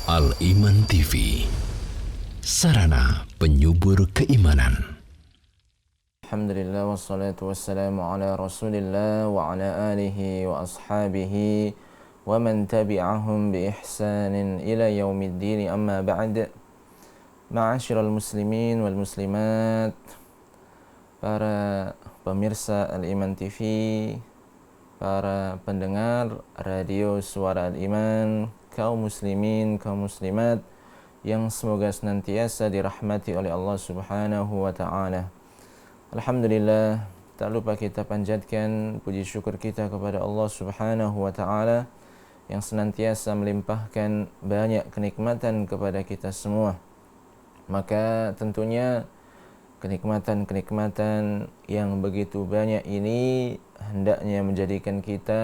Al-Iman TV, sarana penyubur keimanan. Alhamdulillah wassalatu wassalamu ala Rasulillah wa ala alihi wa ashabihi wa man tabi'ahum bi ihsanin ila yaumiddin, amma ba'd. Ma'asyiral muslimin wal muslimat, para pemirsa Al-Iman TV, para pendengar radio Suara Al-Iman, kaum muslimin, kaum muslimat yang semoga senantiasa dirahmati oleh Allah Subhanahu wa taala. Alhamdulillah, tak lupa kita panjatkan puji syukur kita kepada Allah Subhanahu wa taala yang senantiasa melimpahkan banyak kenikmatan kepada kita semua. Maka tentunya kenikmatan-kenikmatan yang begitu banyak ini hendaknya menjadikan kita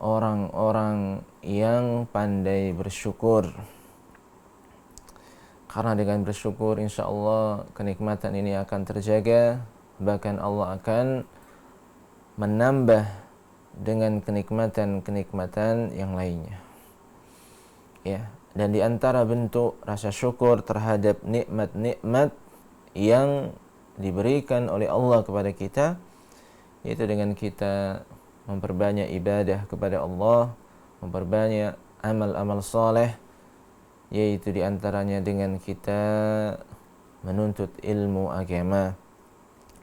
orang-orang yang pandai bersyukur. Karena dengan bersyukur insya Allah kenikmatan ini akan terjaga, bahkan Allah akan menambah dengan kenikmatan-kenikmatan yang lainnya. Ya, dan di antara bentuk rasa syukur terhadap nikmat-nikmat yang diberikan oleh Allah kepada kita, yaitu dengan kita memperbanyak ibadah kepada Allah, memperbanyak amal-amal saleh, yaitu diantaranya dengan kita menuntut ilmu agama,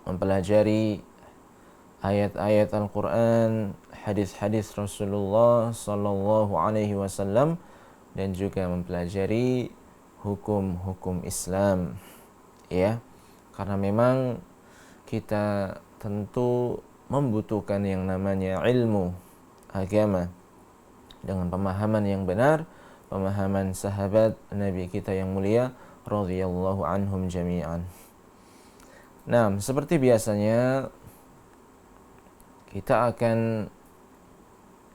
mempelajari ayat-ayat Al-Quran, hadis-hadis Rasulullah Sallallahu Alaihi Wasallam, dan juga mempelajari hukum-hukum Islam. Ya, karena memang kita tentu membutuhkan yang namanya ilmu agama dengan pemahaman yang benar, pemahaman sahabat Nabi kita yang mulia radhiyallahu anhum jami'an. Nah, seperti biasanya kita akan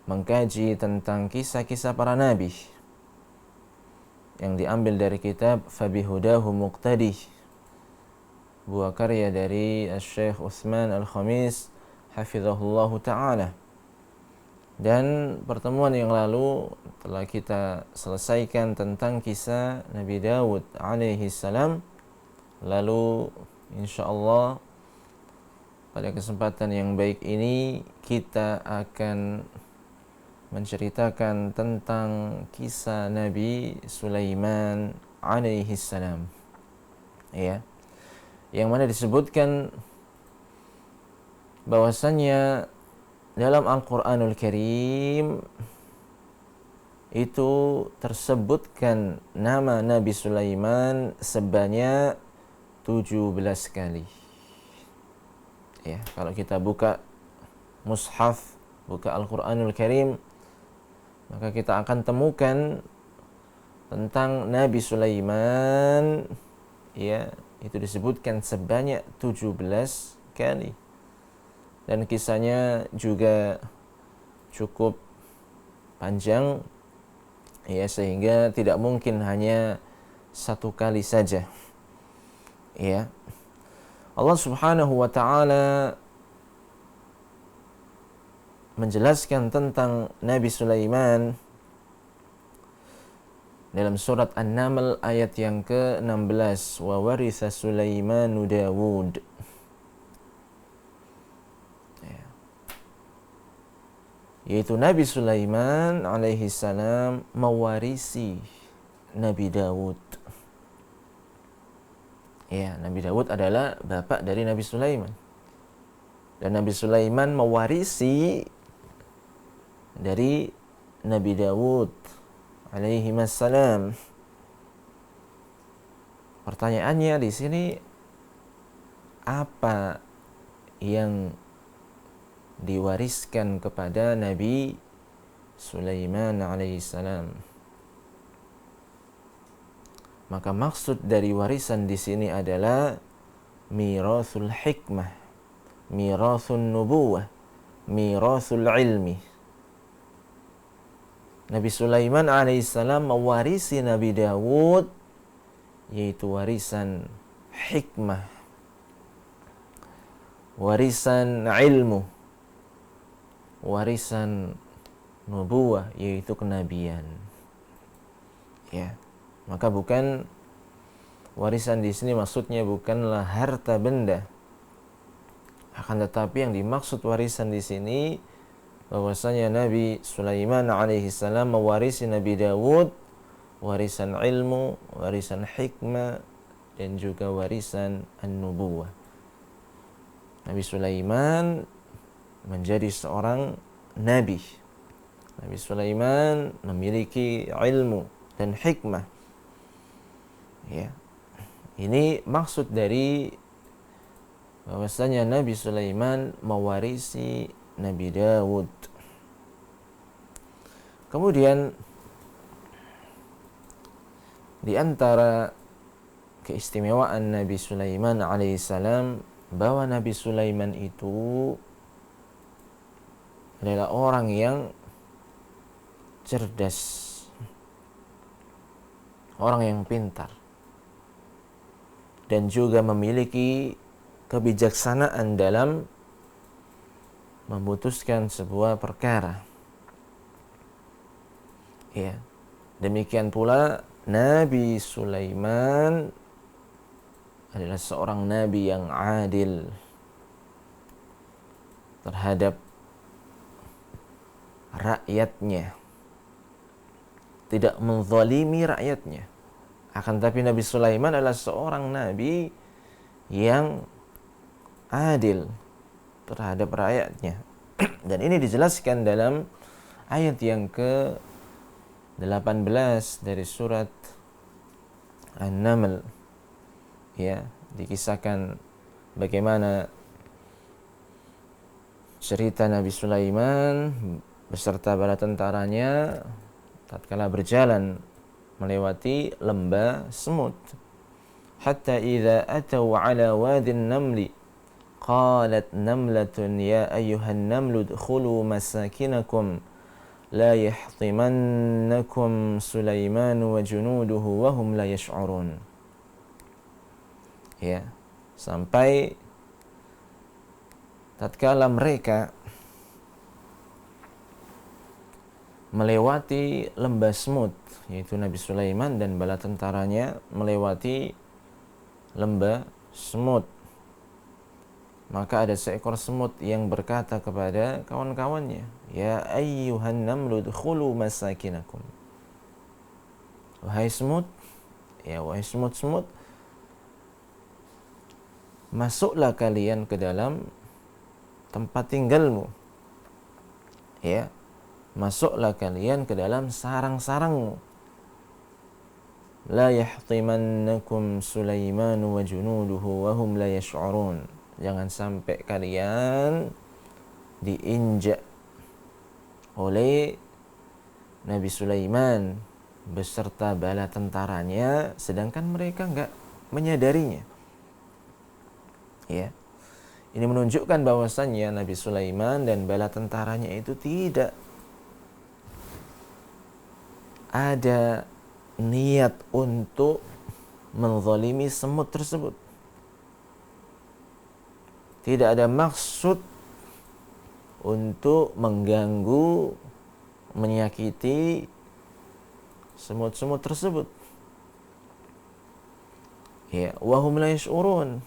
mengkaji tentang kisah-kisah para nabi yang diambil dari kitab Fabihudahu Muqtadi, buah karya dari Syekh Utsman Al-Khamis hafizahullahu ta'ala. Dan pertemuan yang lalu telah kita selesaikan tentang kisah Nabi Daud alaihi salam. Lalu insyaallah pada kesempatan yang baik ini kita akan menceritakan tentang kisah Nabi Sulaiman alaihi salam. Ya. Yang mana disebutkan bahwasannya dalam Al-Quranul Karim itu tersebutkan nama Nabi Sulaiman sebanyak 17 kali. Ya, kalau kita buka mushaf, buka Al-Quranul Karim, maka kita akan temukan tentang Nabi Sulaiman, ya, itu disebutkan sebanyak 17 kali. Dan kisahnya juga cukup panjang, ya, sehingga tidak mungkin hanya satu kali saja. Ya. Allah Subhanahu wa taala menjelaskan tentang Nabi Sulaiman dalam surat An-Naml ayat yang ke-16, wa waritha Sulaimanu Dawud. Yaitu Nabi Sulaiman alaihi salam mewarisi Nabi Daud. Ya, Nabi Daud adalah bapak dari Nabi Sulaiman. Dan Nabi Sulaiman mewarisi dari Nabi Daud alaihi salam. Pertanyaannya di sini, apa yang diwariskan kepada Nabi Sulaiman alaihissalam? Maka maksud dari warisan di sini adalah mirathul hikmah, mirathun nubuwah, mirathul ilmi. Nabi Sulaiman alaihissalam mewarisi Nabi Daud, yaitu warisan hikmah, warisan ilmu, warisan nubuwah, yaitu kenabian. Ya, maka bukan warisan di sini maksudnya bukanlah harta benda, akan tetapi yang dimaksud warisan di sini bahwasanya Nabi Sulaiman alaihi salam mewarisi Nabi Dawud warisan ilmu, warisan hikmah, dan juga warisan an-nubuwah. Nabi Sulaiman menjadi seorang nabi. Nabi Sulaiman memiliki ilmu dan hikmah. Ya. Ini maksud dari bahwasanya Nabi Sulaiman mewarisi Nabi Dawud. Kemudian di antara keistimewaan Nabi Sulaiman alaihissalam bahwa Nabi Sulaiman itu adalah orang yang cerdas, orang yang pintar, dan juga memiliki kebijaksanaan dalam memutuskan sebuah perkara. Ya, demikian pula Nabi Sulaiman adalah seorang nabi yang adil terhadap rakyatnya, tidak menzalimi rakyatnya. Akan tapi Nabi Sulaiman adalah seorang nabi yang adil terhadap rakyatnya. Dan ini dijelaskan dalam ayat yang ke-18 dari surat An-Naml. Ya, dikisahkan bagaimana cerita Nabi Sulaiman beserta bala tentaranya tatkala berjalan melewati lembah semut. Hatta idza atau ala wadin namli qalat namlatun ya ayyuhan namlu udkhulu masakinakum la yahtimannakum Sulaiman wa junuduhu wa hum la yash'urun. Ya, sampai tatkala mereka melewati lembah semut, yaitu Nabi Sulaiman dan bala tentaranya melewati lembah semut, maka ada seekor semut yang berkata kepada kawan-kawannya, ya ayyuhan namlu udkhulu masakinakum. Wahai semut, ya wahai semut-semut, masuklah kalian ke dalam tempat tinggalmu. Ya, masuklah kalian ke dalam sarang-sarangmu. La yahtimannakum Sulaiman wa junuduhu wa hum la yash'urun. Jangan sampai kalian diinjak oleh Nabi Sulaiman beserta bala tentaranya sedangkan mereka enggak menyadarinya. Ya. Ini menunjukkan bahwasannya Nabi Sulaiman dan bala tentaranya itu tidak ada niat untuk menzalimi semut tersebut. Tidak ada maksud untuk mengganggu, menyakiti semut-semut tersebut. Ya, wahum la yash'urun.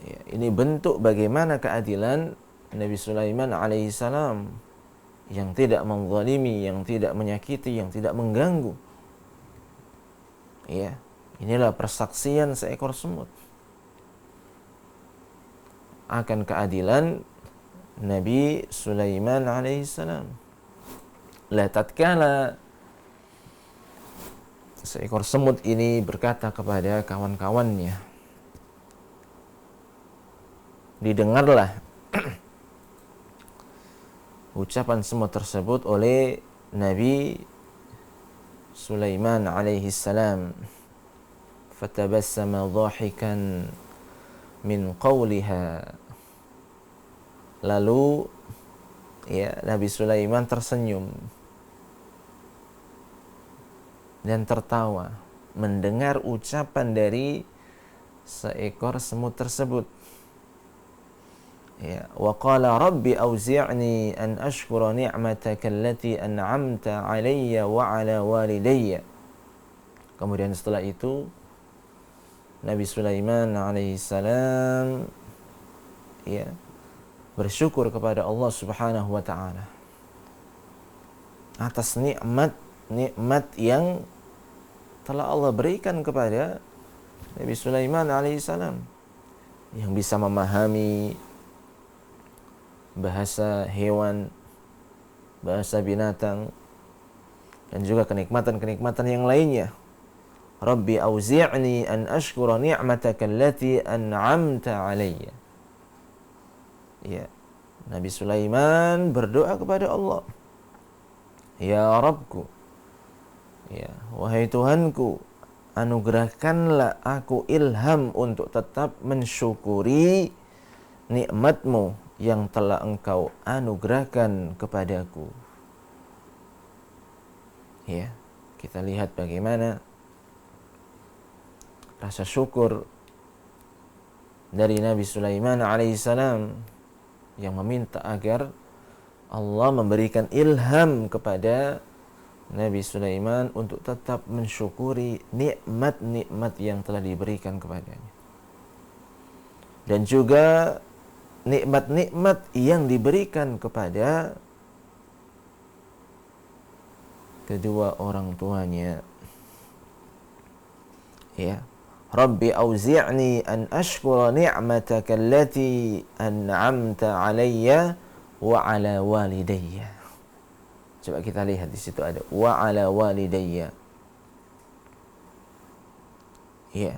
Ya, ini bentuk bagaimana keadilan Nabi Sulaiman alaihissalam yang tidak menzalimi, yang tidak menyakiti, yang tidak mengganggu. Ya, inilah persaksian seekor semut akan keadilan Nabi Sulaiman alaihissalam. La tatkala seekor semut ini berkata kepada kawan-kawannya, didengarlah ucapan semut tersebut oleh Nabi Sulaiman alaihi salam. Fatabassama dhahikan min qawliha. Lalu ya Nabi Sulaiman tersenyum dan tertawa mendengar ucapan dari seekor semut tersebut. Ya, wa qala rabbi auzi'ni an ashkura ni'mataka allati an'amta 'alayya wa 'ala walidayya. Kemudian setelah itu Nabi Sulaiman alaihi salam ya bersyukur kepada Allah Subhanahu wa taala atas nikmat yang telah Allah berikan kepada Nabi Sulaiman alaihi salam, yang bisa memahami bahasa hewan, bahasa binatang, dan juga kenikmatan-kenikmatan yang lainnya. Rabbi auzi'ni an ashkura ni'mataka allati an'amta 'alayya. Ya, Nabi Sulaiman berdoa kepada Allah, ya Rabbku, ya wahai Tuhanku, anugerahkanlah aku ilham untuk tetap mensyukuri nikmat-Mu yang telah Engkau anugerahkan kepadaku. Ya, kita lihat bagaimana rasa syukur dari Nabi Sulaiman alaihissalam yang meminta agar Allah memberikan ilham kepada Nabi Sulaiman untuk tetap mensyukuri nikmat-nikmat yang telah diberikan kepadanya. Dan juga nikmat-nikmat yang diberikan kepada kedua orang tuanya. Ya, Rabbi auzi'ni an ashkura ni'mataka allati an'amta 'alayya wa 'ala walidayya. Coba kita lihat di situ ada wa 'ala walidayya. Ya.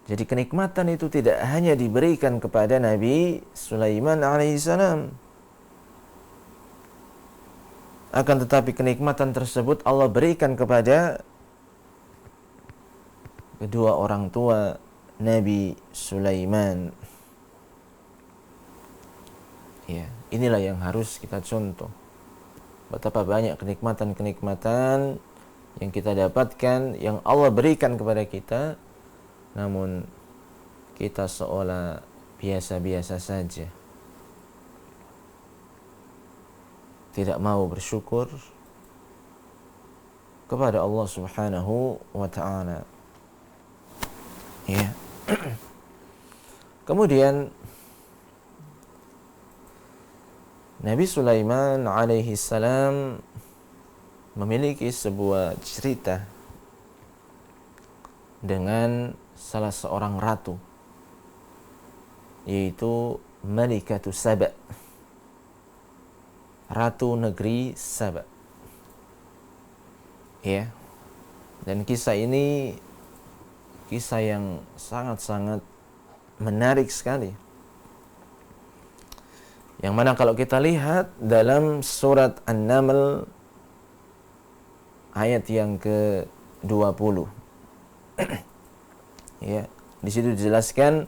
Jadi kenikmatan itu tidak hanya diberikan kepada Nabi Sulaiman alaihissalam, akan tetapi kenikmatan tersebut Allah berikan kepada kedua orang tua Nabi Sulaiman. Ya, inilah yang harus kita contoh. Betapa banyak kenikmatan-kenikmatan yang kita dapatkan, yang Allah berikan kepada kita, namun kita seolah biasa-biasa saja, tidak mau bersyukur kepada Allah Subhanahu wa ta'ala. Ya. Kemudian Nabi Sulaiman alaihi salam memiliki sebuah cerita dengan salah seorang ratu, yaitu Malikatu Saba, ratu negeri Saba. Ya. Dan kisah ini kisah yang sangat-sangat menarik sekali, yang mana kalau kita lihat dalam surat An-Naml ayat yang ke-20, ya, di situ dijelaskan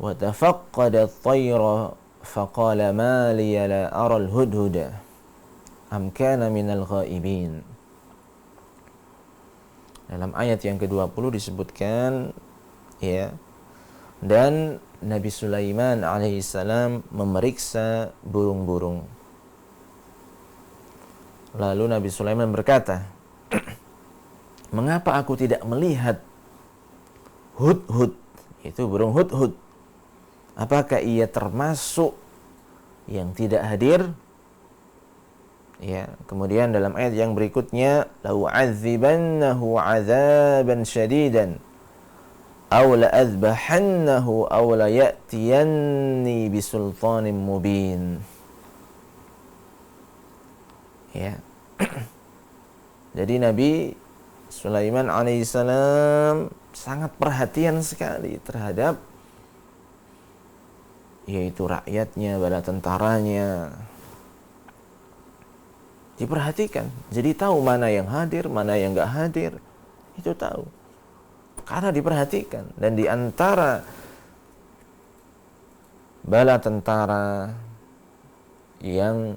wa tafaqqada at-tayra faqala ma liya la ara al-hudhuda am kana minal ghaibin. Dalam ayat yang ke-20 disebutkan, ya, dan Nabi Sulaiman alaihissalam memeriksa burung-burung. Lalu Nabi Sulaiman berkata, mengapa aku tidak melihat hudhud, itu burung hudhud? Apakah ia termasuk yang tidak hadir? Ya, kemudian dalam ayat yang berikutnya, lau azibannahu azaban syadidan aw la azbahannahu aw la ya'tiyanni bisultanin mubin. Ya. Jadi Nabi Sulaiman alaihissalam sangat perhatian sekali terhadap yaitu rakyatnya, bala tentaranya. Diperhatikan, jadi tahu mana yang hadir, mana yang enggak hadir, itu tahu. Karena diperhatikan. Dan di antara bala tentara yang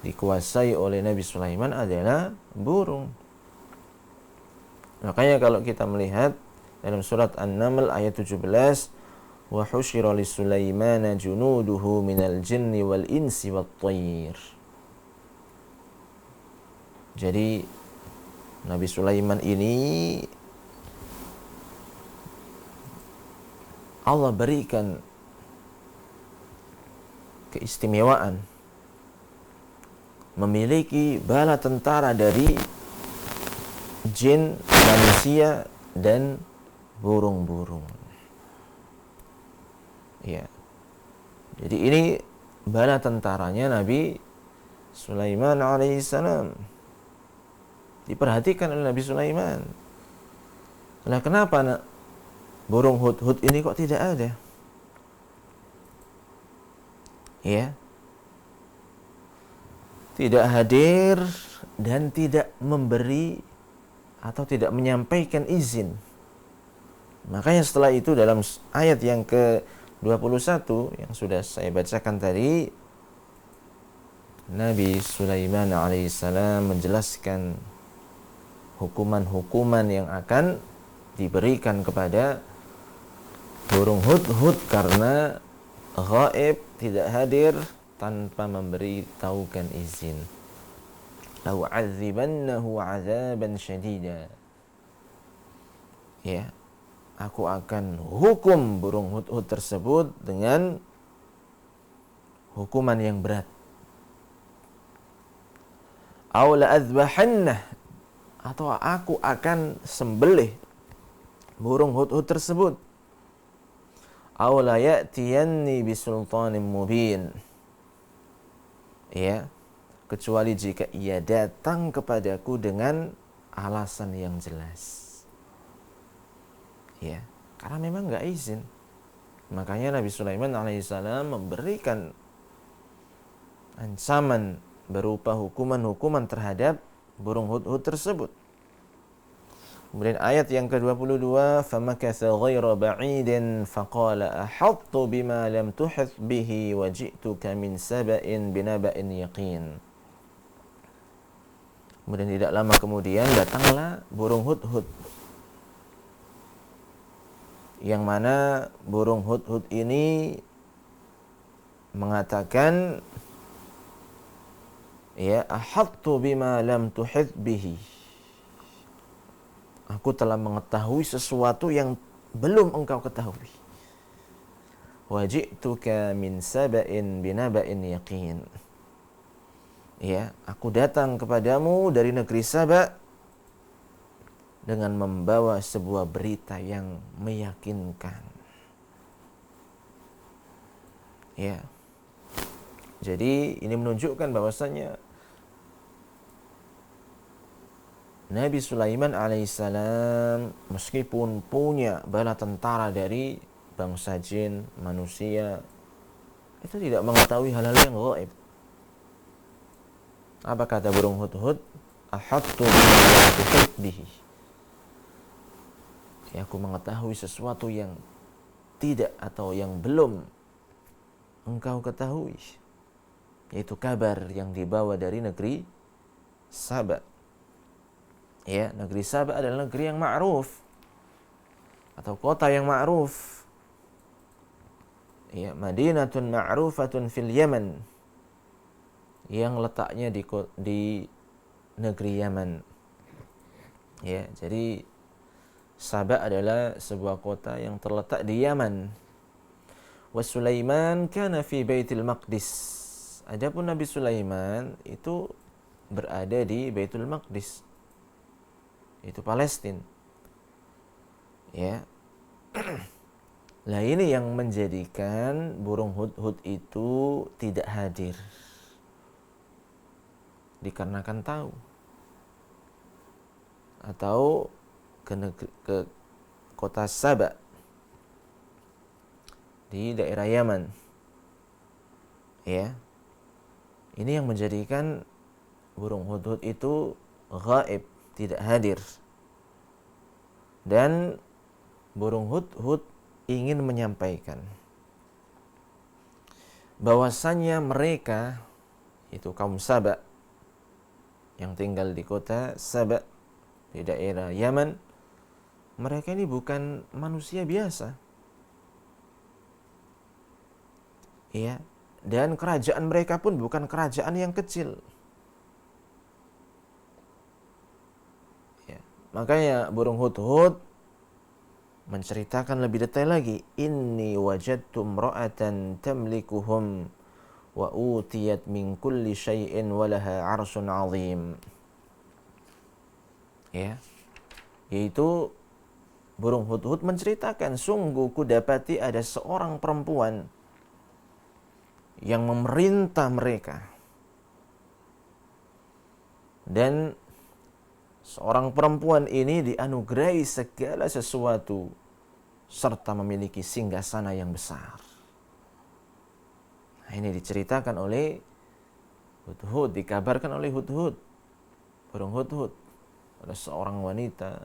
dikuasai oleh Nabi Sulaiman adalah burung. Makanya kalau kita melihat dalam surat An-Naml ayat 17, wa husyira li Sulaimana junuduhu minal jinni wal insi wat tayr. Jadi Nabi Sulaiman ini Allah berikan keistimewaan memiliki bala tentara dari jin, manusia, dan burung-burung. Ya. Jadi ini bala tentaranya Nabi Sulaiman alaihissalam. Diperhatikan oleh Nabi Sulaiman. Nah, kenapa burung hudhud ini kok tidak ada? Ya. Tidak hadir dan tidak memberi atau tidak menyampaikan izin. Makanya setelah itu dalam ayat yang ke-21 yang sudah saya bacakan tadi, Nabi Sulaiman alaihissalam menjelaskan hukuman-hukuman yang akan diberikan kepada burung hudhud karena ghaib, tidak hadir tanpa memberitahukan izin. Lau 'adzibannahu 'adzaban syadida. Ya, aku akan hukum burung hudhud tersebut dengan hukuman yang berat. Aw la'adzbahannah, atau aku akan sembelih burung hudhud tersebut. Aw la ya'tiyanni bisultanin mubin. Ya, kecuali jika ia datang kepadaku dengan alasan yang jelas. Ya, karena memang nggak izin. Makanya Nabi Sulaiman alaihissalam memberikan ancaman berupa hukuman-hukuman terhadap burung hudhud tersebut. Kemudian ayat yang ke-22, famakatha ghaira ba'idin faqala ahattu bima lam tuhit bihi wa ji'tuka min saba'in binaba'in yaqin. Kemudian tidak lama kemudian datanglah burung hudhud, yang mana burung hudhud ini mengatakan, ya, ahattu bima lam tuhit bihi, aku telah mengetahui sesuatu yang belum engkau ketahui. Wa ji'tuka min saba'in binaba'in yaqin. Ya, aku datang kepadamu dari negeri Saba dengan membawa sebuah berita yang meyakinkan. Ya. Jadi ini menunjukkan bahwasanya Nabi Sulaiman alaihissalam meskipun punya bala tentara dari bangsa jin, manusia, itu tidak mengetahui hal-hal yang gaib. Apa kata burung hudhud? Ahattu bihi. Ya, aku mengetahui sesuatu yang tidak atau yang belum engkau ketahui, yaitu kabar yang dibawa dari negeri Saba. Ya, negeri Saba adalah negeri yang ma'ruf atau kota yang ma'ruf. Ya, Madinatun ma'rufatun fil Yaman, yang letaknya di negeri Yaman. Ya, jadi Saba adalah sebuah kota yang terletak di Yaman. Wa Sulaiman kana fi Baitul Maqdis. Adapun Nabi Sulaiman itu berada di Baitul Maqdis, itu Palestina. Ya. Nah, ini yang menjadikan burung hudhud itu tidak hadir. Dikarenakan tahu atau ke kota Saba di daerah Yaman. Ya. Ini yang menjadikan burung hudhud itu gaib, tidak hadir. Dan burung hudhud ingin menyampaikan bahwasannya mereka, itu kaum Saba yang tinggal di kota Saba di daerah Yaman, mereka ini bukan manusia biasa. Ya, dan kerajaan mereka pun bukan kerajaan yang kecil. Ya, makanya burung hudhud menceritakan lebih detail lagi, inni wajadtu imra'atan tamlikuhum wa utiyat min kulli syai'in wa laha 'arsyun 'azim. Ya, yaitu burung hudhud menceritakan, sungguh kudapati ada seorang perempuan yang memerintah mereka, dan seorang perempuan ini dianugerahi segala sesuatu serta memiliki singgasana yang besar. Nah, ini diceritakan oleh hudhud, dikabarkan oleh hudhud, burung hudhud, ada seorang wanita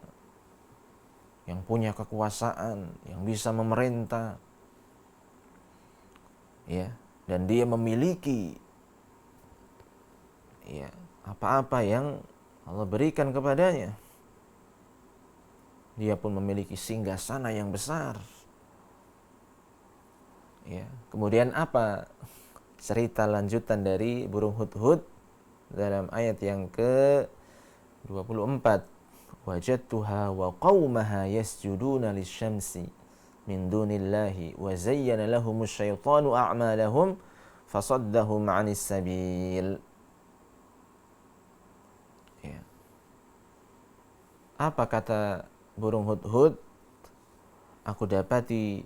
yang punya kekuasaan, yang bisa memerintah, ya, dan dia memiliki, ya, apa-apa yang Allah berikan kepadanya. Dia pun memiliki singgasana yang besar. Ya, kemudian apa cerita lanjutan dari burung hudhud dalam ayat yang ke-24? Wajadtuha wa qaumaha yasjuduna lisyamsi min dunillahi wa zayyana lahumus syaitanu a'malahum fasaddahum 'anis sabil. Ya. Apa kata burung hudhud? Aku dapati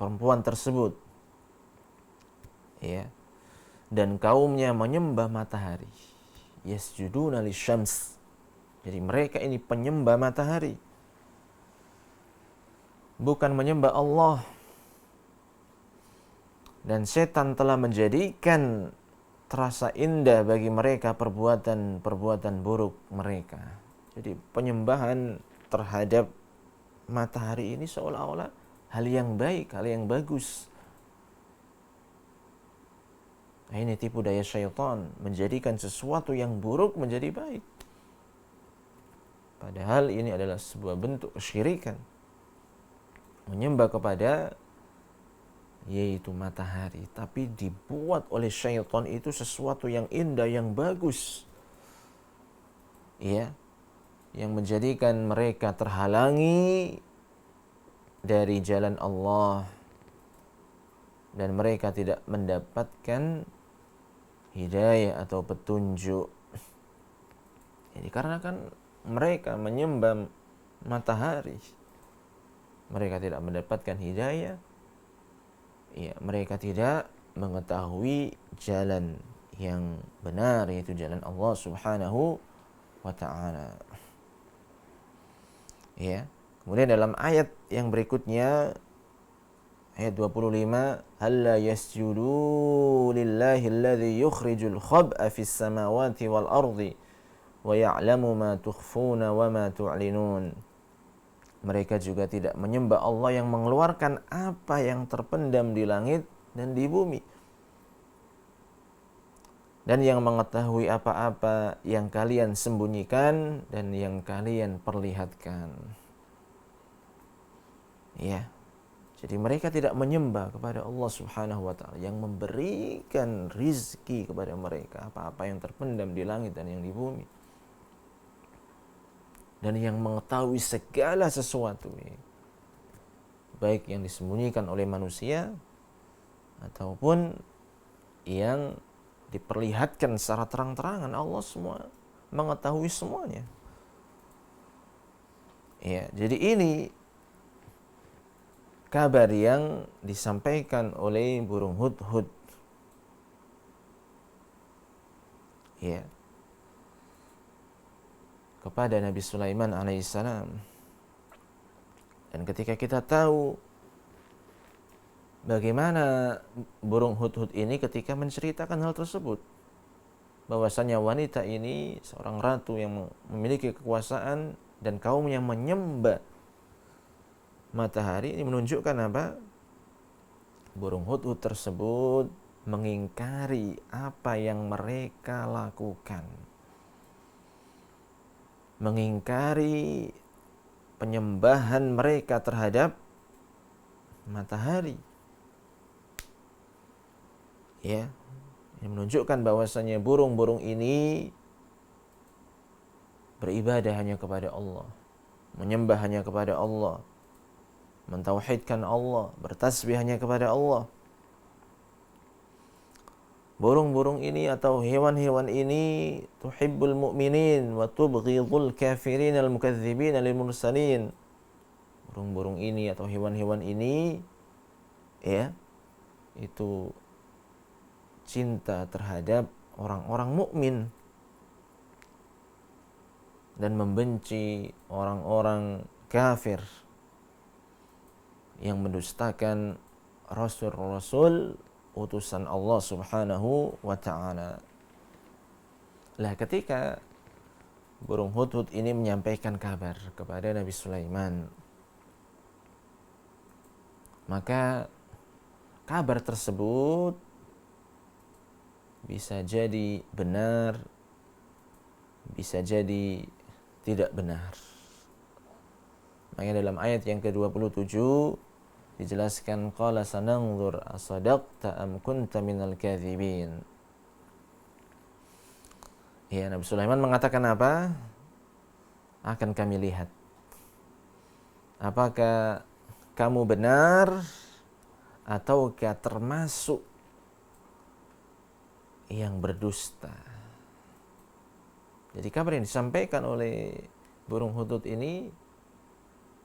perempuan tersebut, ya, dan kaumnya menyembah matahari. Yasjuduna lisyams. Jadi mereka ini penyembah matahari, bukan menyembah Allah. Dan setan telah menjadikan terasa indah bagi mereka perbuatan-perbuatan buruk mereka. Jadi penyembahan terhadap matahari ini seolah-olah hal yang baik, hal yang bagus. Nah, ini tipu daya syaitan, menjadikan sesuatu yang buruk menjadi baik. Padahal ini adalah sebuah bentuk kesyirikan. Menyembah kepada yaitu matahari, tapi dibuat oleh syaitan itu sesuatu yang indah, yang bagus. Ya, yang menjadikan mereka terhalangi dari jalan Allah dan mereka tidak mendapatkan hidayah atau petunjuk. Jadi karena kan mereka menyembah matahari, mereka tidak mendapatkan hidayah. Ya, mereka tidak mengetahui jalan yang benar, yaitu jalan Allah Subhanahu wa ta'ala. Ya. Kemudian dalam ayat yang berikutnya, ayat 25, halla yasjudu lillahi alladhi yukhrijul khab'a fis samawati wal ardi wa ya'lamu ma tukhfuna wa ma tu'linun. Mereka juga tidak menyembah Allah yang mengeluarkan apa yang terpendam di langit dan di bumi, dan yang mengetahui apa-apa yang kalian sembunyikan dan yang kalian perlihatkan. Ya. Jadi mereka tidak menyembah kepada Allah Subhanahu wa ta'ala yang memberikan rizki kepada mereka, apa-apa yang terpendam di langit dan yang di bumi, dan yang mengetahui segala sesuatu, baik yang disembunyikan oleh manusia ataupun yang diperlihatkan secara terang-terangan. Allah semua mengetahui semuanya. Ya, jadi ini kabar yang disampaikan oleh burung hudhud. Ya, kepada Nabi Sulaiman alaihissalam. Dan ketika kita tahu bagaimana burung hudhud ini ketika menceritakan hal tersebut, bahwasanya wanita ini seorang ratu yang memiliki kekuasaan dan kaum yang menyembah matahari, ini menunjukkan apa? Burung hudhud tersebut mengingkari apa yang mereka lakukan, mengingkari penyembahan mereka terhadap matahari. Ya, yang menunjukkan bahwasanya burung-burung ini beribadah hanya kepada Allah, menyembah hanya kepada Allah, mentauhidkan Allah, bertasbih hanya kepada Allah. Burung-burung ini atau hewan-hewan ini tuhibbul mu'minin wa tubghidul kafirin al-mukadzibin lil mursalin. Burung-burung ini atau hewan-hewan ini ya, itu cinta terhadap orang-orang mukmin dan membenci orang-orang kafir yang mendustakan rasul-rasul utusan Allah Subhanahu wa ta'ala. Lah ketika burung hudhud ini menyampaikan kabar kepada Nabi Sulaiman, maka kabar tersebut bisa jadi benar, bisa jadi tidak benar. Makanya dalam ayat yang ke-27 dijelaskan qala sananzur asadaqta am kunta minal kadzibin. Ya, Nabi Sulaiman mengatakan apa? Akan kami lihat apakah kamu benar ataukah termasuk yang berdusta. Jadi kabar yang disampaikan oleh burung hudhud ini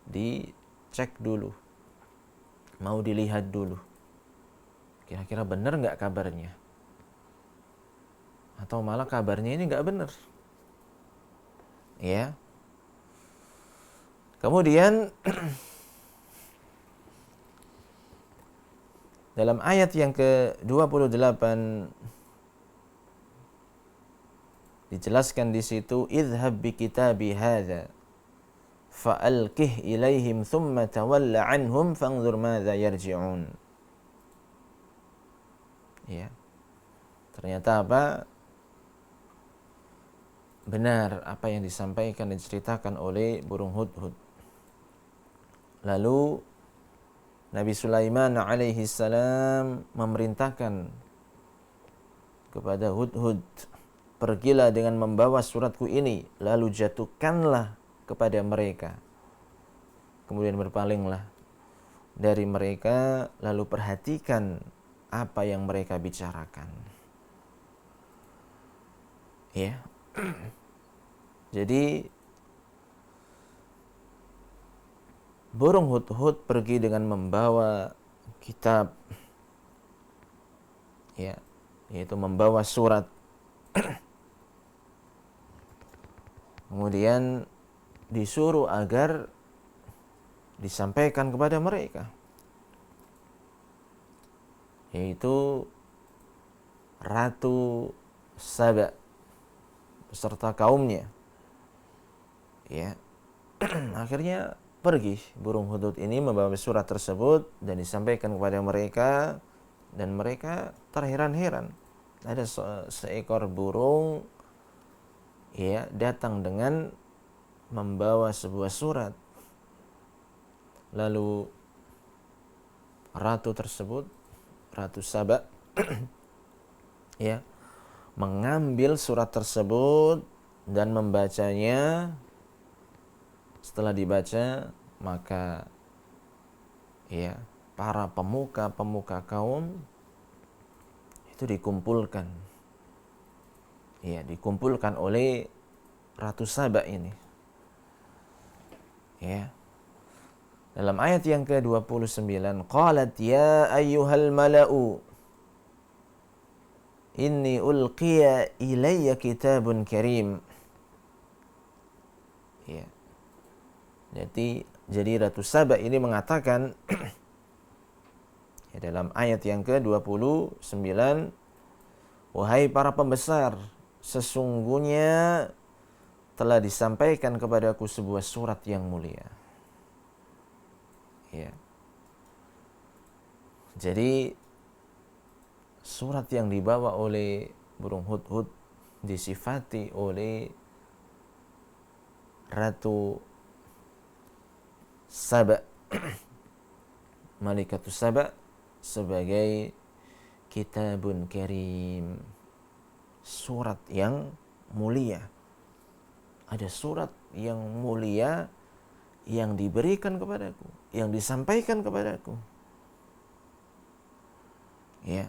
dicek dulu, mau dilihat dulu, kira-kira benar nggak kabarnya, atau malah kabarnya ini nggak benar. Ya. Kemudian dalam ayat yang ke-28 dijelaskan di situ, idhhab bi kitabi hadza fa'alqih ilaihim thumma tawalla anhum fanzur madza yarji'un. Ya. Ternyata apa? Benar apa yang disampaikan dan diceritakan oleh burung hudhud. Lalu Nabi Sulaiman alaihi salam memerintahkan kepada hudhud, pergilah dengan membawa suratku ini, lalu jatuhkanlah kepada mereka. Kemudian berpalinglah dari mereka, lalu perhatikan apa yang mereka bicarakan. Ya. Jadi burung hudhud pergi dengan membawa kitab, ya, yaitu membawa surat. Kemudian disuruh agar disampaikan kepada mereka, yaitu Ratu Saba beserta kaumnya. Ya. Akhirnya pergi burung hudhud ini membawa surat tersebut dan disampaikan kepada mereka, dan mereka terheran-heran. Ada seekor burung ya datang dengan membawa sebuah surat. Lalu ratu tersebut, Ratu Saba ya, mengambil surat tersebut dan membacanya. Setelah dibaca, maka ya para pemuka kaum itu dikumpulkan. Ya, dikumpulkan oleh Ratu Saba ini. Ya. Dalam ayat yang ke-29, qalat ya ayyuhal mala'u inni ulqiya ilayya kitabun karim. Ya. Jadi Ratu Saba ini mengatakan ya, dalam ayat yang ke-29, wahai para pembesar, sesungguhnya telah disampaikan kepadaku sebuah surat yang mulia. Ya. Jadi surat yang dibawa oleh burung hudhud disifati oleh Ratu Saba, Malikatus Saba, sebagai kitabun karim, surat yang mulia. Ada surat yang mulia yang diberikan kepadaku, yang disampaikan kepadaku. Ya.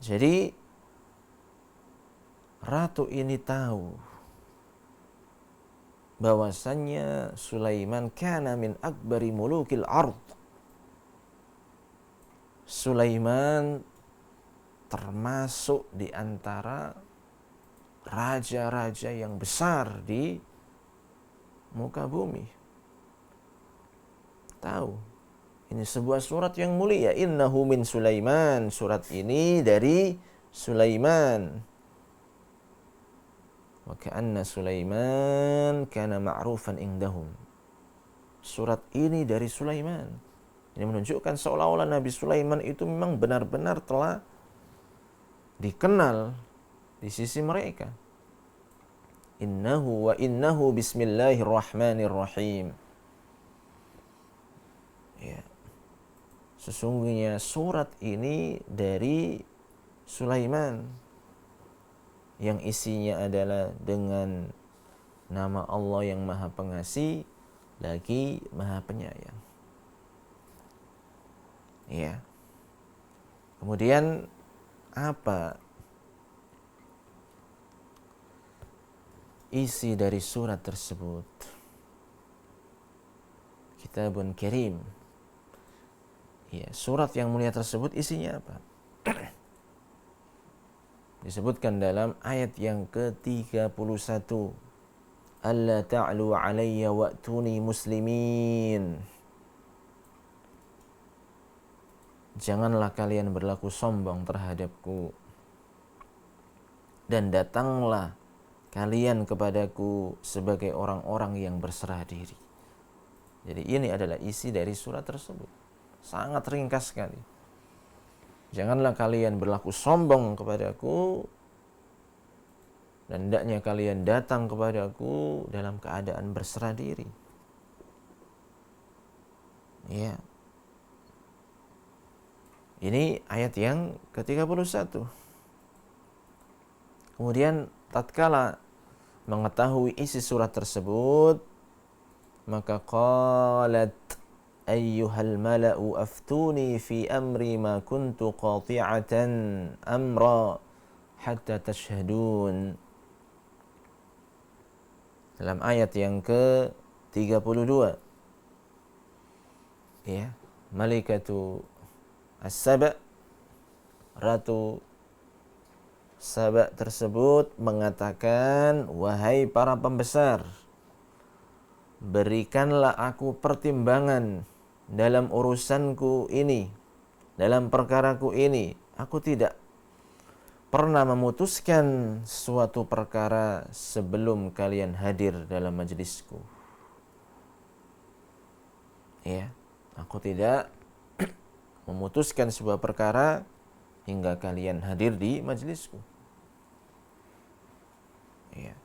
Jadi ratu ini tahu bahwasannya Sulaiman kana min akbari mulukil ard. Sulaiman termasuk di antara raja-raja yang besar di muka bumi. Tahu, ini sebuah surat yang mulia. Innahu min Sulaiman. Surat ini dari Sulaiman. Wa ka'anna Sulaiman kana ma'rufan indahum. Surat ini dari Sulaiman. Ini menunjukkan seolah-olah Nabi Sulaiman itu memang benar-benar telah dikenal di sisi mereka. Innahu bismillahirrahmanirrahim. Ya. Sesungguhnya surat ini dari Sulaiman yang isinya adalah dengan nama Allah yang Maha Pengasih lagi Maha Penyayang. Ya. Kemudian apa isi dari surat tersebut? Kitabun Karim. Ya, surat yang mulia tersebut isinya apa? Disebutkan dalam ayat yang ke-31. Alla ta'lu 'alayya wa'tuni muslimin. Janganlah kalian berlaku sombong terhadapku, dan datanglah kalian kepadaku sebagai orang-orang yang berserah diri. Jadi ini adalah isi dari surat tersebut. Sangat ringkas sekali. Janganlah kalian berlaku sombong kepadaku, dan hendaknya kalian datang kepadaku dalam keadaan berserah diri. Ya. Ini ayat yang ke-31. Kemudian tatkala mengetahui isi surat tersebut, maka qalat ayyuhal mala'u aftuni fi amri ma kuntu qati'atan amra hatta tashhadun. Dalam ayat yang ke-32. Ya, Malikatu As-Saba, Ratu Saba tersebut mengatakan, wahai para pembesar, berikanlah aku pertimbangan dalam urusanku ini, dalam perkaraku ini. Aku tidak pernah memutuskan suatu perkara sebelum kalian hadir dalam majelisku. Ya, aku tidak memutuskan sebuah perkara hingga kalian hadir di majelisku. Ya.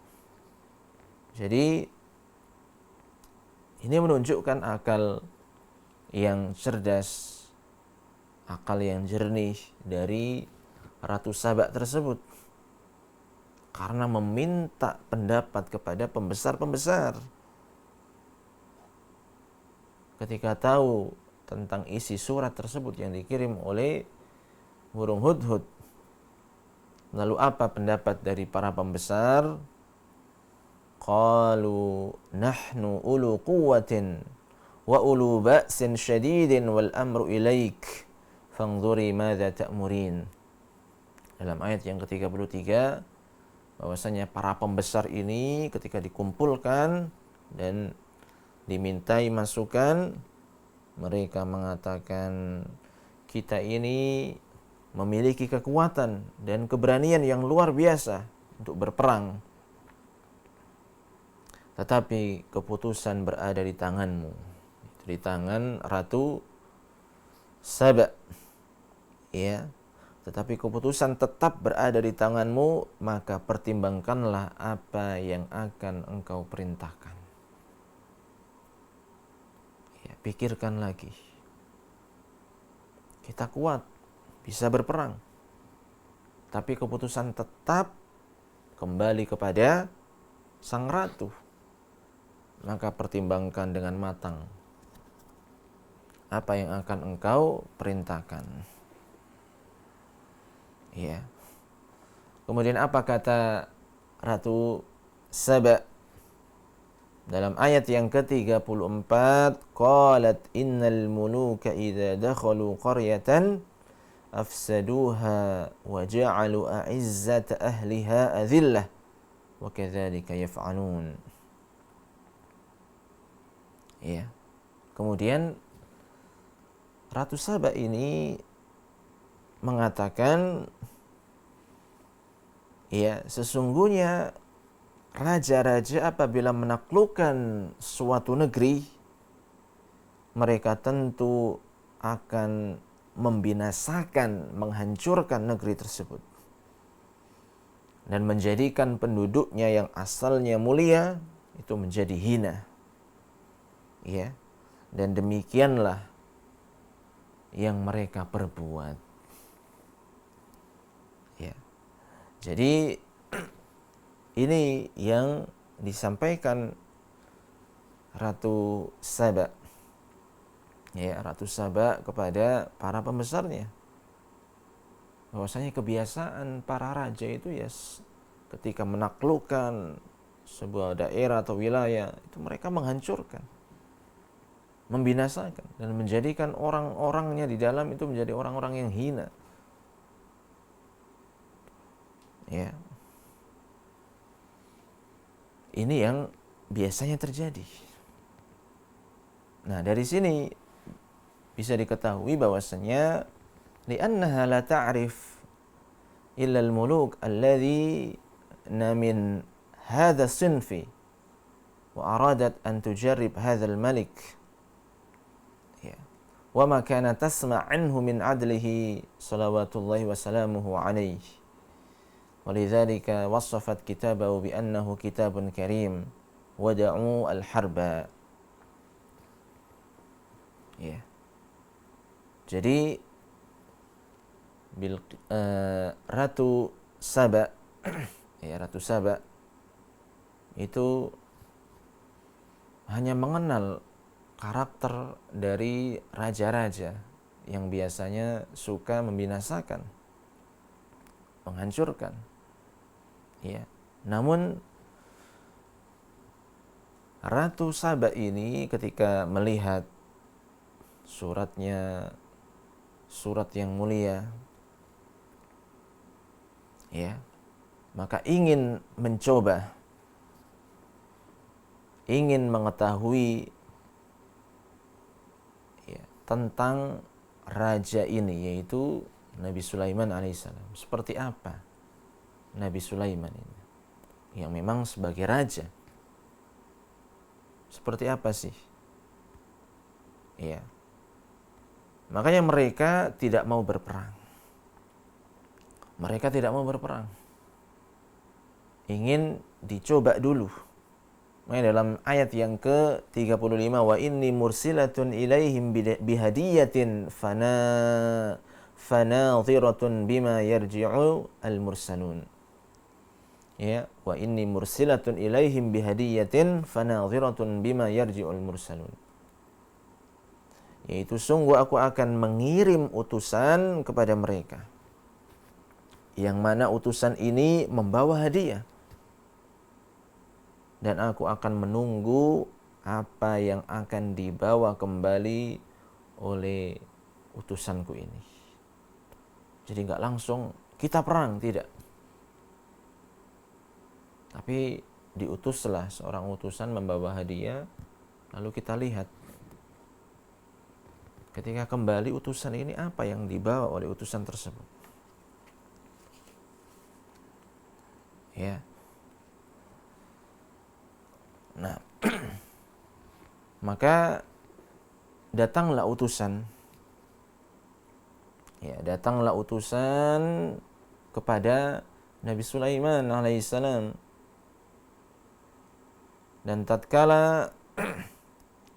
Jadi ini menunjukkan akal yang cerdas, akal yang jernih dari Ratu Saba tersebut, karena meminta pendapat kepada pembesar-pembesar. Ketika tahu tentang isi surat tersebut yang dikirim oleh burung hudhud, lalu apa pendapat dari para pembesar? Qalu nahnu ulu quwwatin wa ulu ba'sin syadidin wal amru ilaik fangduri madza ta'murin. Dalam ayat yang ke-33, bahwasanya para pembesar ini ketika dikumpulkan dan dimintai masukan, mereka mengatakan, kita ini memiliki kekuatan dan keberanian yang luar biasa untuk berperang, tetapi keputusan berada di tanganmu, di tangan Ratu Saba. Ya, tetapi keputusan tetap berada di tanganmu, maka pertimbangkanlah apa yang akan engkau perintahkan. Ya, pikirkan lagi. Kita kuat bisa berperang. Tapi keputusan tetap kembali kepada sang ratu. Maka pertimbangkan dengan matang apa yang akan engkau perintahkan. Ya. Kemudian apa kata Ratu Saba dalam ayat yang ke-34? Qalat innal muluka idza dakhalu qaryatan afsaduha wa ja'alu a'izzata ahliha adhillah wa kadzalika yaf'alun. Ya. Kemudian Ratu Saba ini mengatakan, ya, sesungguhnya raja-raja apabila menaklukkan suatu negeri, mereka tentu akan membinasakan, menghancurkan negeri tersebut dan menjadikan penduduknya yang asalnya mulia itu menjadi hina. Ya. Dan demikianlah yang mereka perbuat. Ya. Jadi ini yang disampaikan Ratu Saba. Ya, Ratu Saba kepada para pembesarnya. Bahwasanya kebiasaan para raja itu ya ketika menaklukkan sebuah daerah atau wilayah, itu mereka menghancurkan, membinasakan, dan menjadikan orang-orangnya di dalam itu menjadi orang-orang yang hina. Ya. Ini yang biasanya terjadi. Nah, dari sini bisa diketahui bahwasanya li'annaha la ta'rif illa al-muluk alladhi min hadha sinfi wa aradat an tujarrib hadha al-malik. Ya. Wa ma kana tasma' anhu min adlihi salawatullahi wa salamuhu alaihi. Walidzalika wasafat kitabahu bi'annahu kitabun karim wada'u al-harba. Ya. Jadi Ratu Saba ya, Ratu Saba itu hanya mengenal karakter dari raja-raja yang biasanya suka membinasakan, menghancurkan. Ya. Namun Ratu Saba ini ketika melihat suratnya, surat yang mulia, ya, maka ingin mencoba, ingin mengetahui, ya, tentang raja ini, yaitu Nabi Sulaiman alaihissalam. Seperti apa Nabi Sulaiman ini yang memang sebagai raja? Seperti apa sih? Ya. Makanya mereka tidak mau berperang. Mereka tidak mau berperang. Ingin dicoba dulu. Makanya dalam ayat yang ke-35, wa inni mursilatun ilaihim bihadiyatin fanadhiratun bima yarji'u al-mursalun. Ya, wa inni mursilatun ilaihim bihadiyatin fanadhiratun bima yarji'u al-mursalun. Yaitu sungguh aku akan mengirim utusan kepada mereka, yang mana utusan ini membawa hadiah, dan aku akan menunggu apa yang akan dibawa kembali oleh utusanku ini. Jadi nggak langsung kita perang, tidak. Tapi diutuslah seorang utusan membawa hadiah, lalu kita lihat ketika kembali utusan ini apa yang dibawa oleh utusan tersebut. Ya. Nah, maka datanglah utusan. Ya, datanglah utusan kepada Nabi Sulaiman alaihissalam. Dan tatkala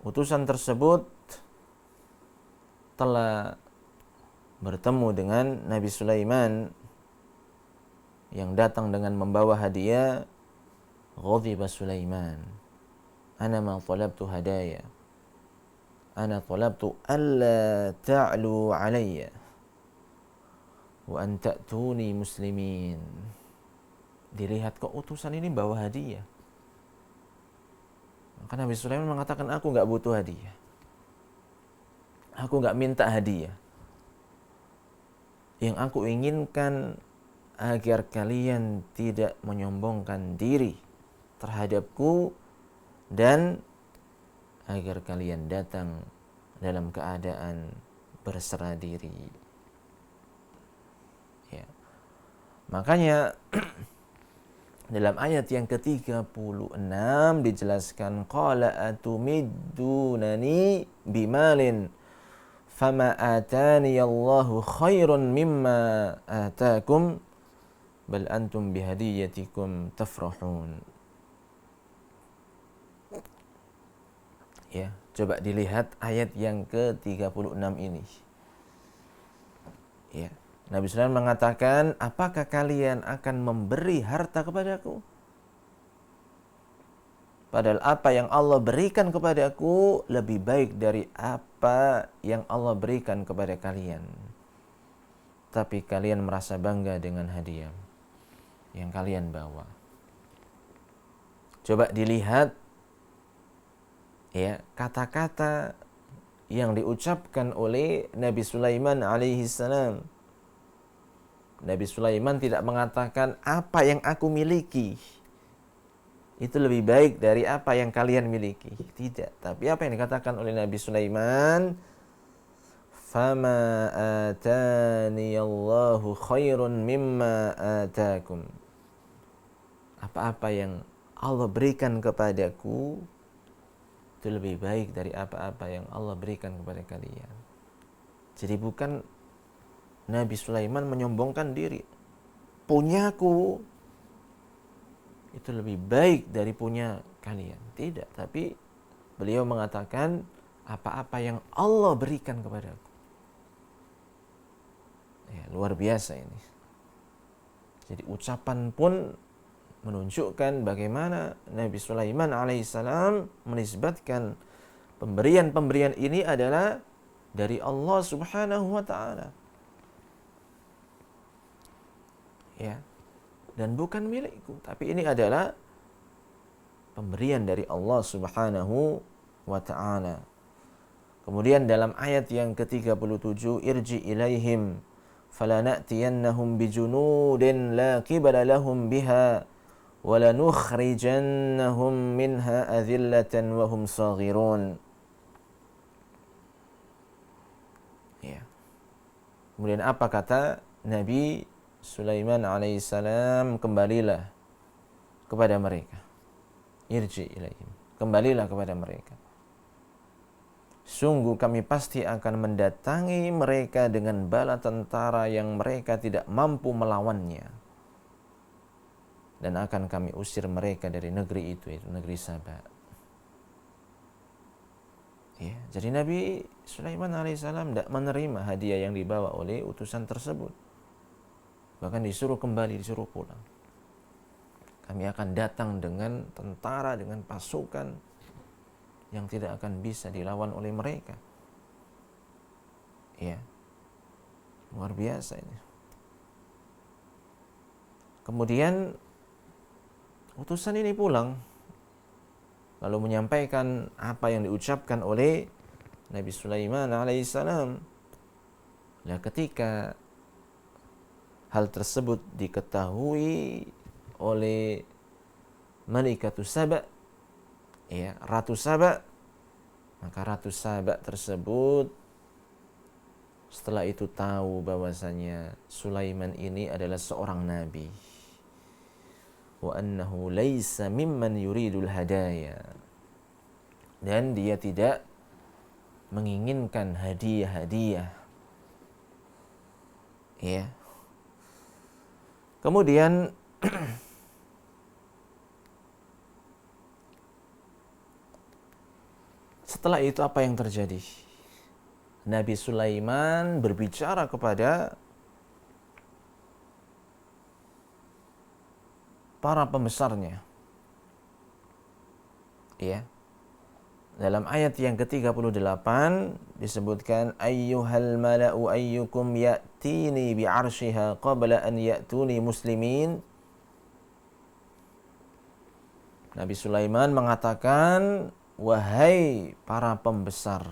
utusan tersebut telah bertemu dengan Nabi Sulaiman yang datang dengan membawa hadiah, ghadiba Sulaiman, ana ma talabtu hadaya, ana talabtu alla ta'lu alayya wa an ta'tuni muslimin. Dilihat kok utusan ini bawa hadiah. Maka Nabi Sulaiman mengatakan, aku nggak butuh hadiah, aku nggak minta hadiah. Yang aku inginkan agar kalian tidak menyombongkan diri terhadapku dan agar kalian datang dalam keadaan berserah diri. Ya. Makanya dalam ayat yang ke-36 dijelaskan, qala atumiddunani bimalin fama atani Allahu khairun mimma atakum bal antum bihadiyatikum tafrahun. Ya, coba dilihat ayat yang ke-36 ini. Ya, Nabi Sulaiman mengatakan, apakah kalian akan memberi harta kepadaku? Padahal apa yang Allah berikan kepadaku lebih baik dari apa yang Allah berikan kepada kalian. Tapi kalian merasa bangga dengan hadiah yang kalian bawa. Coba dilihat ya, kata-kata yang diucapkan oleh Nabi Sulaiman alaihi salam. Nabi Sulaiman tidak mengatakan apa yang aku miliki itu lebih baik dari apa yang kalian miliki. Tidak. Tapi apa yang dikatakan oleh Nabi Sulaiman, fama atani Allahu khairun mimma atakum. Apa-apa yang Allah berikan kepadaku itu lebih baik dari apa-apa yang Allah berikan kepada kalian. Jadi bukan Nabi Sulaiman menyombongkan diri, punyaku itu lebih baik dari punya kalian. Tidak, tapi beliau mengatakan apa-apa yang Allah berikan kepadaku. Ya, luar biasa ini. Jadi ucapan pun menunjukkan bagaimana Nabi Sulaiman alaihissalam menisbatkan pemberian-pemberian ini adalah dari Allah Subhanahu wa taala. Ya. Dan bukan milikku, tapi ini adalah pemberian dari Allah Subhanahu wa taala. Kemudian dalam ayat yang ke-37, irji ilaihim falanatiyannahum bijunudin la qibala lahum biha walanukhrijannahum minha adhillatan wa hum saghirun. Ya. Kemudian apa kata Nabi Sulaiman alaihissalam, kembalilah kepada mereka. Irji ilaihim, kembalilah kepada mereka. Sungguh kami pasti akan mendatangi mereka dengan bala tentara yang mereka tidak mampu melawannya. Dan akan kami usir mereka dari negeri itu negeri Saba. Ya, jadi Nabi Sulaiman alaihissalam tidak menerima hadiah yang dibawa oleh utusan tersebut. Bahkan disuruh kembali, disuruh pulang. Kami akan datang dengan tentara, dengan pasukan yang tidak akan bisa dilawan oleh mereka. Ya, luar biasa ini. Kemudian utusan ini pulang, lalu menyampaikan apa yang diucapkan oleh Nabi Sulaiman alaihissalam. Nah, ketika hal tersebut diketahui oleh Malikatus Saba, ya, Ratu Saba, maka Ratu Saba tersebut setelah itu tahu bahwasanya Sulaiman ini adalah seorang nabi. Wa annahu laisa mimman yuridul hadaya. Dan dia tidak menginginkan hadiah-hadiah. Ya. Kemudian setelah itu apa yang terjadi? Nabi Sulaiman berbicara kepada para pembesarnya. Ya. Dalam ayat yang ke-38 disebutkan ayyuhal mala'u ayyukum ya'tini bi'arsyiha qabla an ya'tuni muslimin. Nabi Sulaiman mengatakan, wahai para pembesar.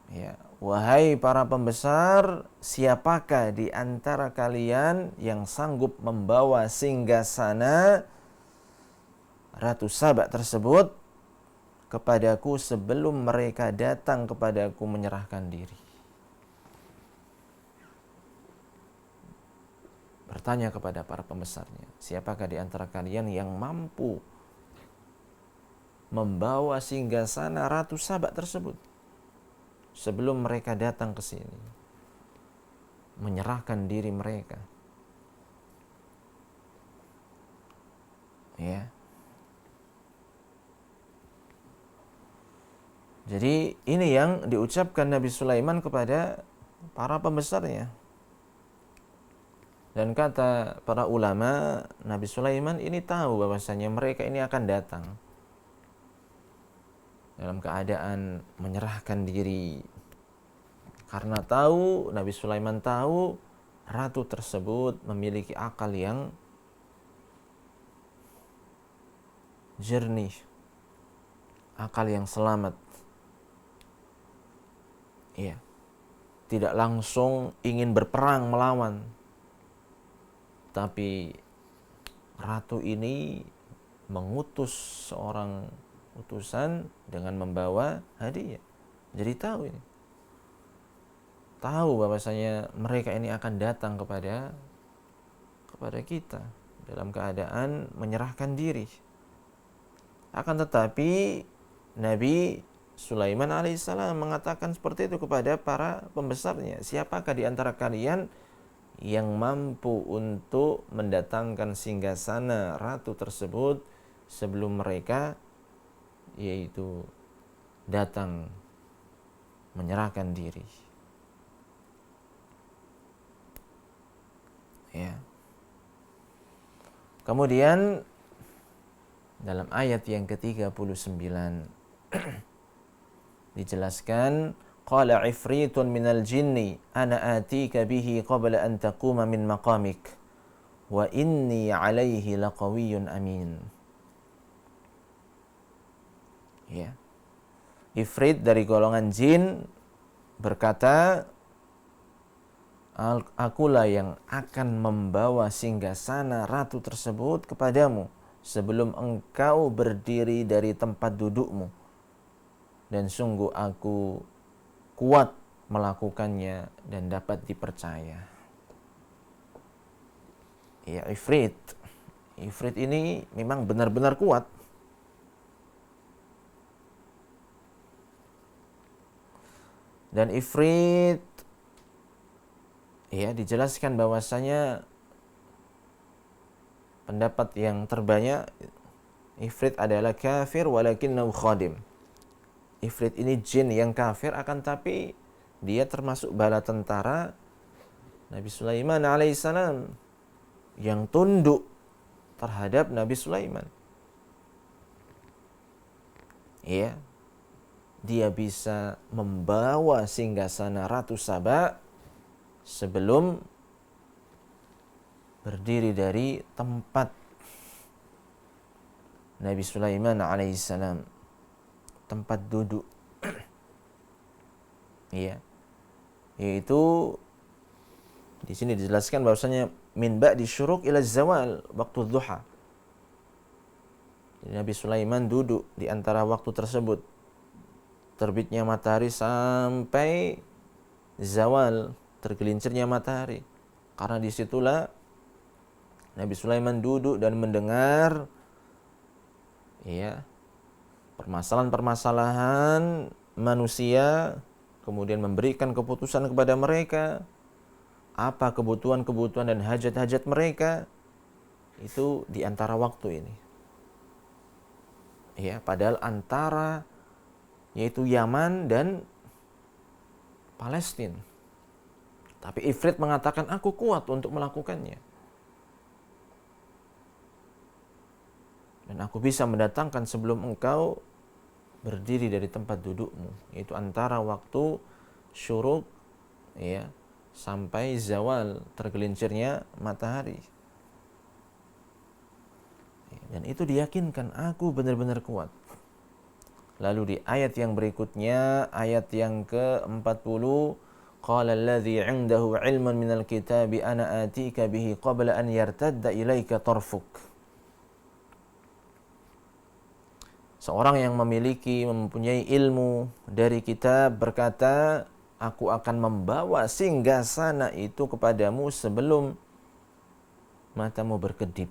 Ya, wahai para pembesar, siapakah di antara kalian yang sanggup membawa singgasana Ratu Saba tersebut kepadaku sebelum mereka datang kepadaku menyerahkan diri? Bertanya kepada para pembesarnya, siapakah di antara kalian yang mampu membawa singgasana Ratu Saba tersebut sebelum mereka datang ke sini, menyerahkan diri mereka? Ya. Jadi ini yang diucapkan Nabi Sulaiman kepada para pembesarnya. Dan kata para ulama, Nabi Sulaiman ini tahu bahwasanya mereka ini akan datang dalam keadaan menyerahkan diri. Karena tahu, Nabi Sulaiman tahu ratu tersebut memiliki akal yang jernih, akal yang selamat. Iya. Tidak langsung ingin berperang melawan. Tapi ratu ini mengutus seorang utusan dengan membawa hadiah. Jadi tahu ini. Tahu bahwasanya mereka ini akan datang kepada kita dalam keadaan menyerahkan diri. Akan tetapi Nabi Sulaiman alaihissalam mengatakan seperti itu kepada para pembesarnya. Siapakah di antara kalian yang mampu untuk mendatangkan singgasana ratu tersebut sebelum mereka yaitu datang menyerahkan diri? Ya. Kemudian dalam ayat yang ke-39 dijelaskan, qala ifritun minal jinni ana atika bihi qabla an taquma min maqamik wa inni alaihi laqawiyyun amin. Ya. Ifrit dari golongan jin berkata, akulah yang akan membawa singgasana ratu tersebut kepadamu sebelum engkau berdiri dari tempat dudukmu. Dan sungguh aku kuat melakukannya dan dapat dipercaya. Ya, Ifrit ini memang benar-benar kuat. Dan Ifrit ya dijelaskan bahwasanya pendapat yang terbanyak Ifrit adalah kafir walakinnahu khadim. Ifrit ini jin yang kafir, akan tapi dia termasuk bala tentara Nabi Sulaiman alaihissalam yang tunduk terhadap Nabi Sulaiman. Ya, dia bisa membawa singgasana Ratu Saba sebelum berdiri dari tempat Nabi Sulaiman alaihissalam, tempat duduk. Iya. Yaitu di sini dijelaskan bahwasanya min ba'di syuruk ila zawal, waktu duha. Jadi Nabi Sulaiman duduk di antara waktu tersebut, terbitnya matahari sampai zawal, tergelincirnya matahari. Karena disitulah Nabi Sulaiman duduk dan mendengar ya permasalahan-permasalahan manusia, kemudian memberikan keputusan kepada mereka, apa kebutuhan-kebutuhan dan hajat-hajat mereka, itu di antara waktu ini. Ya, padahal antara yaitu Yaman dan Palestina. Tapi Ifrit mengatakan, aku kuat untuk melakukannya. Dan aku bisa mendatangkan sebelum engkau berdiri dari tempat dudukmu, yaitu antara waktu syuruk ya sampai zawal, tergelincirnya matahari. Dan itu diyakinkan, aku benar-benar kuat. Lalu di ayat yang berikutnya, ayat yang ke-40, qala alladhi 'indahu 'ilmun minal kitabi ana atika bihi qabla an yartadda ilaika tarfuk. Seorang yang mempunyai ilmu dari kitab berkata, aku akan membawa singgasana itu kepadamu sebelum matamu berkedip.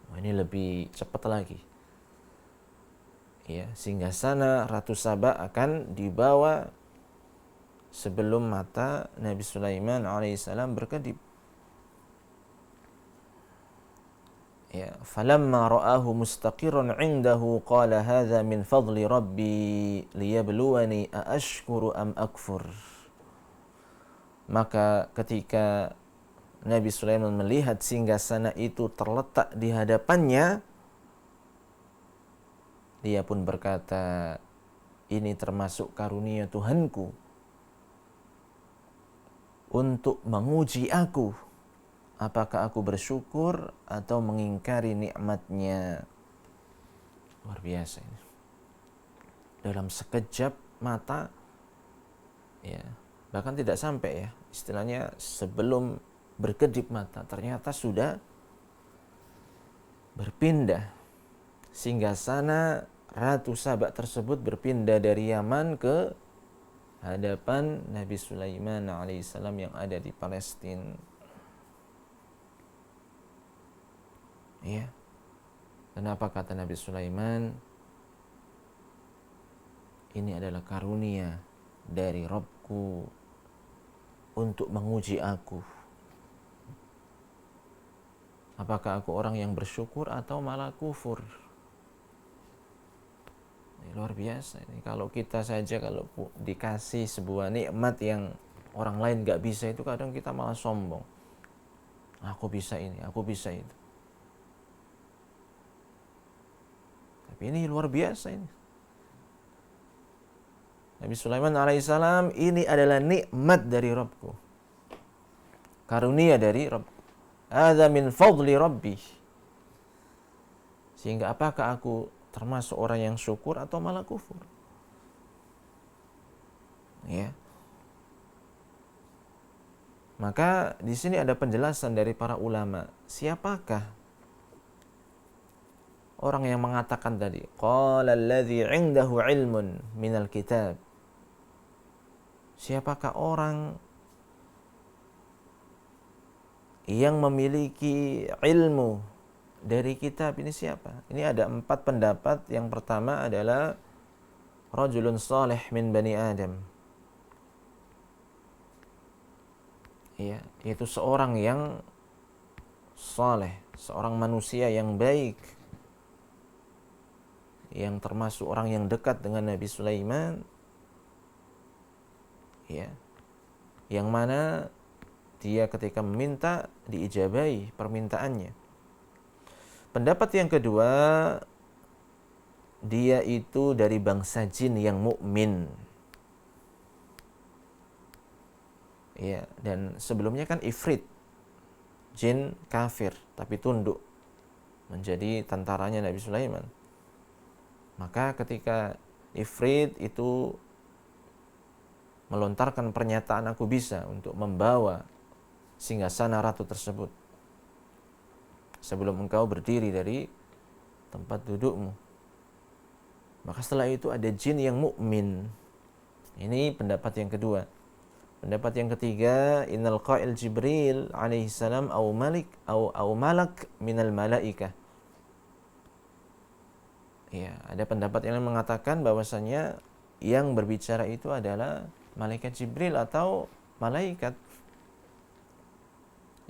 Ini lebih cepat lagi. Ya, singgasana Ratu Saba akan dibawa sebelum mata Nabi Sulaiman alaihissalam berkedip. Ya, falamma ra'ahu mustaqirran 'indahu qala hadza min fadli rabbi liyabluwani aashkuru am akfur. Maka ketika Nabi Sulaiman melihat singgasana itu terletak di hadapannya, dia pun berkata, ini termasuk karunia Tuhanku untuk menguji aku, apakah aku bersyukur atau mengingkari nikmatnya. Luar biasa ini. Dalam sekejap mata, ya, bahkan tidak sampai ya, istilahnya sebelum berkedip mata, ternyata sudah berpindah. Singgasana Ratu Saba tersebut berpindah dari Yaman ke hadapan Nabi Sulaiman alaihissalam yang ada di Palestina. Ya. Dan apa kata Nabi Sulaiman? Ini adalah karunia dari Rabbku untuk menguji aku. Apakah aku orang yang bersyukur atau malah kufur? Ini luar biasa ini. Kalau kita saja kalau dikasih sebuah nikmat yang orang lain gak bisa, itu kadang kita malah sombong. Aku bisa ini, aku bisa itu. Tapi ini luar biasa ini. Nabi Sulaiman alaihissalam, ini adalah nikmat dari Rabbku, karunia dari Rabbku. Hadza min fadli Rabbi. Sehingga apakah aku termasuk orang yang syukur atau malah kufur? Ya. Maka di sini ada penjelasan dari para ulama. Siapakah orang yang mengatakan tadi, qala alladzi 'indahu 'ilmun minal kitab? Siapakah orang yang memiliki ilmu dari kitab? Ini siapa? Ini ada 4 pendapat. Yang pertama adalah rajulun salih min bani Adam. Ya, yaitu seorang yang saleh, seorang manusia yang baik, yang termasuk orang yang dekat dengan Nabi Sulaiman. Ya. Yang mana dia ketika meminta diijabahi permintaannya. Pendapat yang kedua, dia itu dari bangsa jin yang mukmin. Ya, dan sebelumnya kan Ifrit, jin kafir tapi tunduk menjadi tentaranya Nabi Sulaiman. Maka ketika Ifrit itu melontarkan pernyataan, aku bisa untuk membawa singgasana ratu tersebut sebelum engkau berdiri dari tempat dudukmu. Maka setelah itu ada jin yang mukmin. Ini pendapat yang kedua. Pendapat yang ketiga, innal qa'il Jibril alaihi salam au malak minal malaikah. Ya, ada pendapat yang mengatakan bahwasanya yang berbicara itu adalah malaikat Jibril atau malaikat.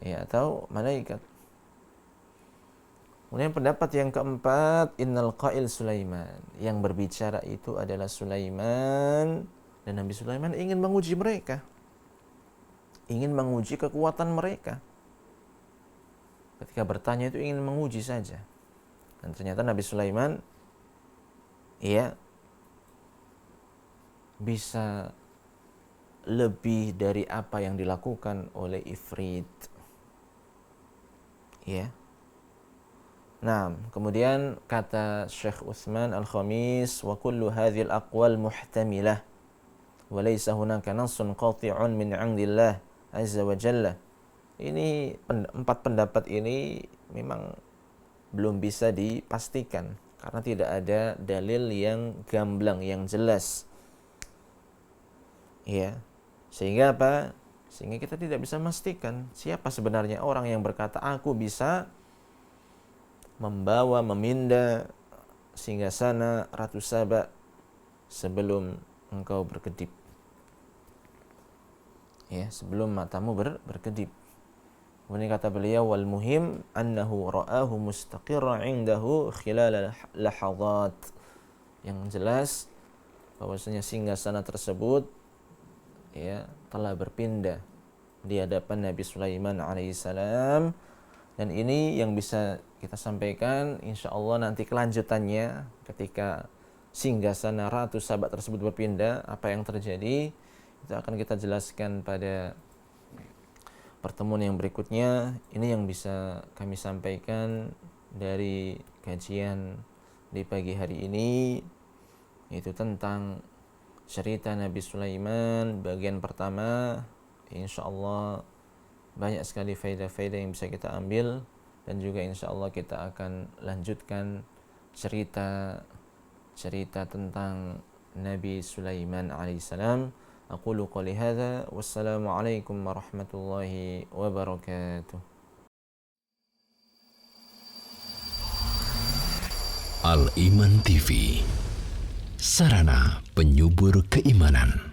Ya, atau malaikat. Kemudian pendapat yang keempat, innal qail Sulaiman. Yang berbicara itu adalah Sulaiman, dan Nabi Sulaiman ingin menguji mereka. Ingin menguji kekuatan mereka. Ketika bertanya itu ingin menguji saja. Dan ternyata Nabi Sulaiman bisa lebih dari apa yang dilakukan oleh Ifrit. Nah, kemudian kata Syekh Utsman Al-Khamis, wa kullu hadhil aqwal muhtamilah wa laysa hunaka nassun qati'un min 'indillah azza wa jalla. Ini empat pendapat ini memang belum bisa dipastikan karena tidak ada dalil yang gamblang, yang jelas. Sehingga apa? Sehingga kita tidak bisa memastikan siapa sebenarnya orang yang berkata aku bisa membawa, meminda singgasana Ratu Saba sebelum engkau berkedip. Sebelum matamu berkedip. Kemudian kata beliau, wal muhim annahu ra'ahu mustaqirran 'indahu khilal lahadhat. Yang jelas bahwasanya singgasana tersebut telah berpindah di hadapan Nabi Sulaiman alaihissalam. Dan ini yang bisa kita sampaikan insyaallah nanti kelanjutannya ketika singgasana Ratu Saba tersebut berpindah, apa yang terjadi itu akan kita jelaskan pada pertemuan yang berikutnya. Ini yang bisa kami sampaikan dari kajian di pagi hari ini, yaitu tentang cerita Nabi Sulaiman bagian pertama. Insyaallah banyak sekali faedah-faedah yang bisa kita ambil, dan juga insyaallah kita akan lanjutkan cerita tentang Nabi Sulaiman alaihissalam. Aqulu qouli hadza, wassalamu alaikum warahmatullahi wabarakatuh. Al-Iman TV, sarana penyubur keimanan.